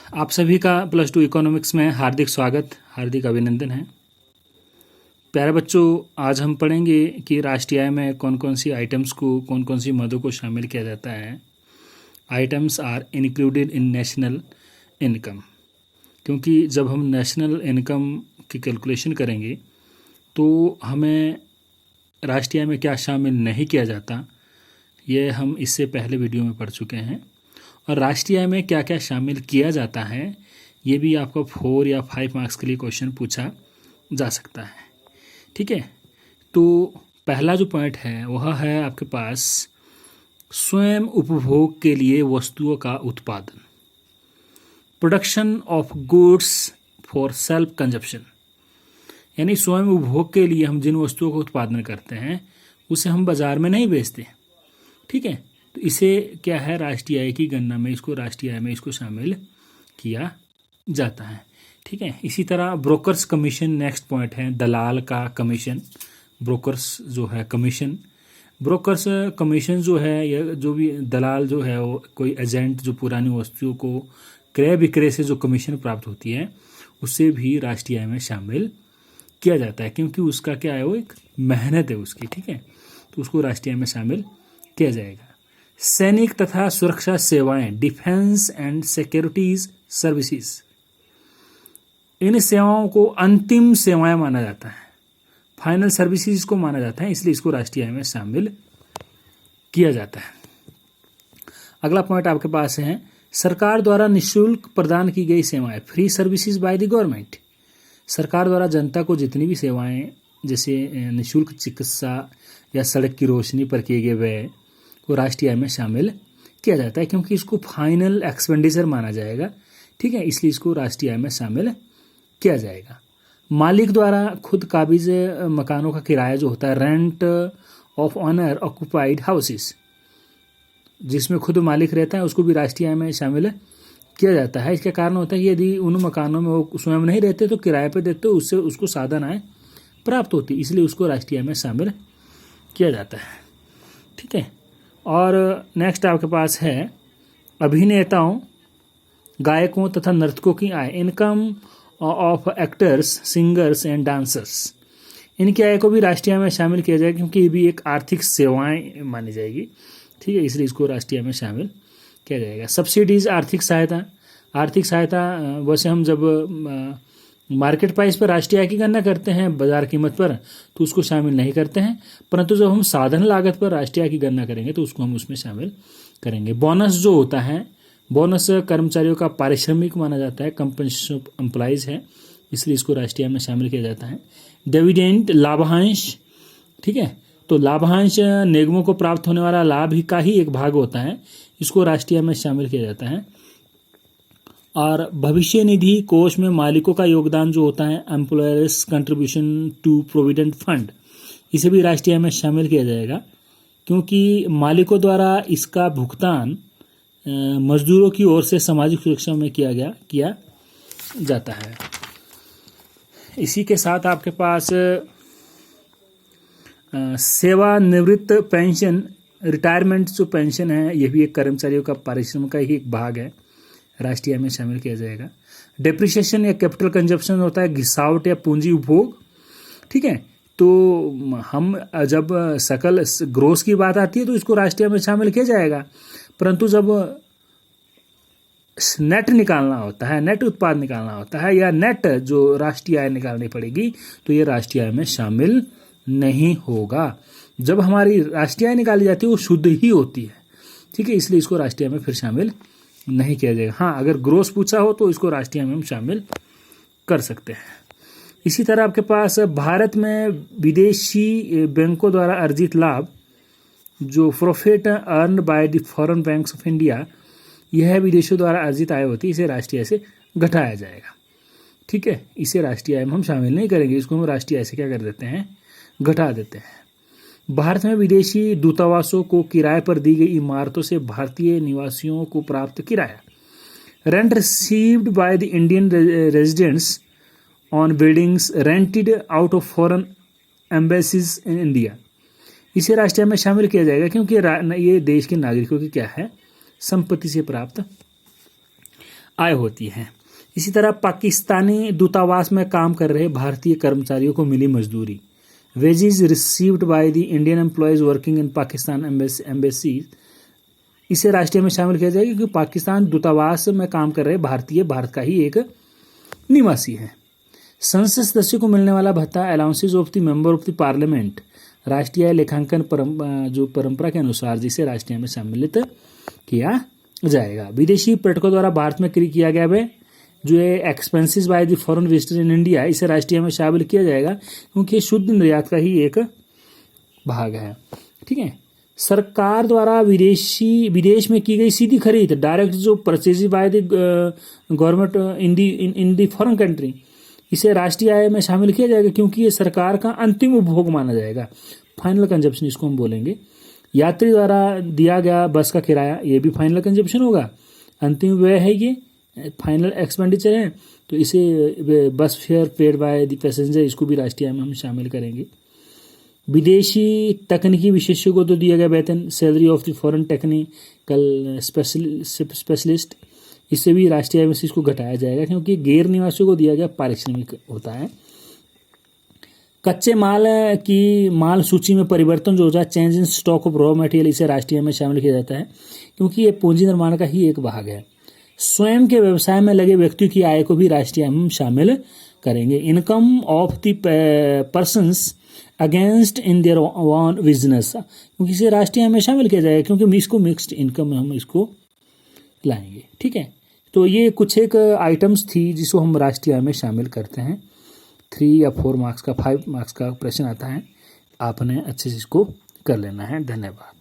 आप सभी का प्लस टू इकोनॉमिक्स में हार्दिक स्वागत, हार्दिक अभिनंदन है। प्यारे बच्चों, आज हम पढ़ेंगे कि राष्ट्रीय आय में कौन कौन सी आइटम्स को, कौन कौन सी मदों को शामिल किया जाता है। Items are included in national income, क्योंकि जब हम नेशनल इनकम की कैलकुलेशन करेंगे तो हमें राष्ट्रीय आय में क्या शामिल नहीं किया जाता, ये हम इससे पहले वीडियो में पढ़ चुके हैं। और राष्ट्रीय आय में क्या क्या शामिल किया जाता है, ये भी आपको 4 या 5 मार्क्स के लिए क्वेश्चन पूछा जा सकता है। ठीक है, तो पहला जो पॉइंट है वह है आपके पास स्वयं उपभोग के लिए वस्तुओं का उत्पादन, production of goods for self consumption, यानी स्वयं उपभोग के लिए हम जिन वस्तुओं का उत्पादन करते हैं उसे हम बाजार में नहीं बेचते। ठीक है, तो इसे क्या है, राष्ट्रीय आय की गणना में इसको, राष्ट्रीय आय में इसको शामिल किया जाता है। ठीक है, इसी तरह ब्रोकर्स कमीशन नेक्स्ट पॉइंट है, दलाल का कमीशन। ब्रोकर्स जो है कमीशन, ब्रोकर्स कमीशन जो है, या जो भी दलाल जो है वो कोई एजेंट जो पुरानी वस्तुओं को क्रय विक्रय से जो कमीशन प्राप्त होती है उससे भी राष्ट्रीय आय में शामिल किया जाता है, क्योंकि उसका क्या है, वो एक मेहनत है उसकी। ठीक है, तो उसको राष्ट्रीय आय में शामिल किया जाएगा। सैनिक तथा सुरक्षा सेवाएं, डिफेंस एंड सिक्योरिटीज सर्विसेज, इन सेवाओं को अंतिम सेवाएं माना जाता है, फाइनल सर्विसेज को माना जाता है, इसलिए इसको राष्ट्रीय आय में शामिल किया जाता है। अगला पॉइंट आपके पास है सरकार द्वारा निःशुल्क प्रदान की गई सेवाएं, free services by the government. सरकार द्वारा जनता को जितनी भी सेवाएं, जैसे निःशुल्क चिकित्सा या सड़क की रोशनी पर किए गए व्यय, को राष्ट्रीय आय में शामिल किया जाता है, क्योंकि इसको फाइनल एक्सपेंडिचर माना जाएगा। ठीक है, इसलिए इसको राष्ट्रीय आय में शामिल किया जाएगा। मालिक द्वारा खुद काबिज मकानों का किराया जो होता है, rent of owner occupied houses, जिसमें खुद मालिक रहता है, उसको भी राष्ट्रीय आय में शामिल किया जाता है। इसका कारण होता है कि यदि उन मकानों में वो स्वयं नहीं रहते तो किराए पर देते, उससे उसको साधन आय प्राप्त होती, इसलिए उसको राष्ट्रीय आय में शामिल किया जाता है। ठीक है, और नेक्स्ट आपके पास है अभिनेताओं, गायकों तथा नर्तकों की आय, income of actors, singers and dancers. इनकी आय को भी राष्ट्रीय आय में शामिल किया जाएगा, क्योंकि ये भी एक आर्थिक सेवाएं मानी जाएगी। ठीक है, इसलिए इसको राष्ट्रीय आय में शामिल किया जाएगा। सब्सिडीज, आर्थिक सहायता, आर्थिक सहायता वैसे हम जब मार्केट प्राइस पर राष्ट्रीय आय की गणना करते हैं, बाजार कीमत पर, तो उसको शामिल नहीं करते हैं, परंतु जब हम साधन लागत पर राष्ट्रीय आय की गणना करेंगे तो उसको हम उसमें शामिल करेंगे। बोनस जो होता है, बोनस कर्मचारियों का पारिश्रमिक माना जाता है, कंपनसेशन ऑफ एम्प्लॉइज है, इसलिए इसको राष्ट्रीय आय में शामिल किया जाता है। डिविडेंड, लाभांश। ठीक है, तो लाभांश निगमों को प्राप्त होने वाला लाभ ही का ही एक भाग होता है, इसको राष्ट्रीय आय में शामिल किया जाता है। और भविष्य निधि कोष में मालिकों का योगदान जो होता है, employers contribution to provident fund, इसे भी राष्ट्रीय आय में शामिल किया जाएगा, क्योंकि मालिकों द्वारा इसका भुगतान मजदूरों की ओर से सामाजिक सुरक्षा में किया जाता है। इसी के साथ आपके पास सेवानिवृत्त पेंशन, रिटायरमेंट जो पेंशन है, यह भी एक कर्मचारियों का पारिश्रम का ही एक भाग है, राष्ट्रीय आय में शामिल किया जाएगा। डेप्रिसिएशन या कैपिटल कंजप्शन होता है, घिसावट या पूंजी उपभोग। ठीक है, तो हम जब सकल ग्रोस की बात आती है तो इसको राष्ट्रीय आय में शामिल किया जाएगा, परंतु जब नेट निकालना होता है, नेट उत्पाद निकालना होता है, या नेट जो राष्ट्रीय आय निकालनी पड़ेगी, तो ये राष्ट्रीय आय में शामिल नहीं होगा। जब हमारी राष्ट्रीय आय निकाली जाती है वो शुद्ध ही होती है। ठीक है, इसलिए इसको राष्ट्रीय आय में फिर शामिल नहीं किया जाएगा। हाँ, अगर ग्रोस पूछा हो तो इसको राष्ट्रीय आय में हम शामिल कर सकते हैं। इसी तरह आपके पास भारत में विदेशी बैंकों द्वारा अर्जित लाभ, जो profit earn by the foreign banks of India, यह विदेशों द्वारा अर्जित आय होती है, इसे राष्ट्रीय आय से घटाया जाएगा। ठीक है, इसे राष्ट्रीय आय में हम शामिल नहीं करेंगे, इसको हम राष्ट्रीय आय से क्या कर देते हैं, घटा देते हैं। भारत में विदेशी दूतावासों को किराए पर दी गई इमारतों से भारतीय निवासियों को प्राप्त किराया, rent received by the Indian residents on buildings rented out of foreign embassies in India, इसे राष्ट्रीय में शामिल किया जाएगा क्योंकि ये देश के नागरिकों की क्या है, संपत्ति से प्राप्त आय होती है। इसी तरह पाकिस्तानी दूतावास में काम कर रहे भारतीय कर्मचारियों को मिली मजदूरी। Wages received by the Indian employees working in Pakistan embassy, इसे राष्ट्रीय में शामिल किया जाएगा क्योंकि पाकिस्तान दूतावास में काम कर रहे भारतीय भारत का ही एक निवासी है। संसद सदस्य को मिलने वाला भत्ता allowances of the member of the parliament राष्ट्रीय लेखांकन परंपरा के अनुसार जिसे राष्ट्रीय में सम्मिलित किया जाएगा। विदेशी पर्यटकों द्वारा भारत में किया गया वे जो expenses by the foreign visitor in India, इसे राष्ट्रीय में शामिल किया जाएगा क्योंकि ये शुद्ध निर्यात का ही एक भाग है। ठीक है। सरकार द्वारा विदेश में की गई सीधी खरीद डायरेक्ट जो purchase by the government in the foreign country, इसे राष्ट्रीय आय में शामिल किया जाएगा क्योंकि ये सरकार का अंतिम उपभोग माना जाएगा। फाइनल कंजप्शन इसको हम बोलेंगे। यात्री द्वारा दिया गया बस का किराया, ये भी फाइनल कंजप्शन होगा। अंतिम व्यय है, ये फाइनल एक्सपेंडिचर है, तो इसे बस fair paid by the passenger, इसको भी राष्ट्रीय आय में हम शामिल करेंगे। विदेशी तकनीकी विशेषज्ञों को तो दिया गया वेतन, salary of the foreign technical specialist, इससे भी राष्ट्रीय आय में से इसको घटाया जाएगा क्योंकि गैर निवासियों को दिया गया पारिश्रमिक होता है। कच्चे माल की माल सूची में परिवर्तन जो होता है, change in stock of raw material, इसे राष्ट्रीय में शामिल किया जाता है क्योंकि ये पूंजी निर्माण का ही एक भाग है। स्वयं के व्यवसाय में लगे व्यक्ति की आय को भी राष्ट्रीय आय में शामिल करेंगे। Income of the persons against in their own business, क्योंकि इसे राष्ट्रीय आय में शामिल किया जाएगा क्योंकि इसको मिक्स्ड इनकम में हम इसको लाएंगे। ठीक है। तो ये कुछ एक आइटम्स थी जिसको हम राष्ट्रीय आय में शामिल करते हैं। 3 या 4 मार्क्स का 5 मार्क्स का प्रश्न आता है, आपने अच्छे से इसको कर लेना है। धन्यवाद।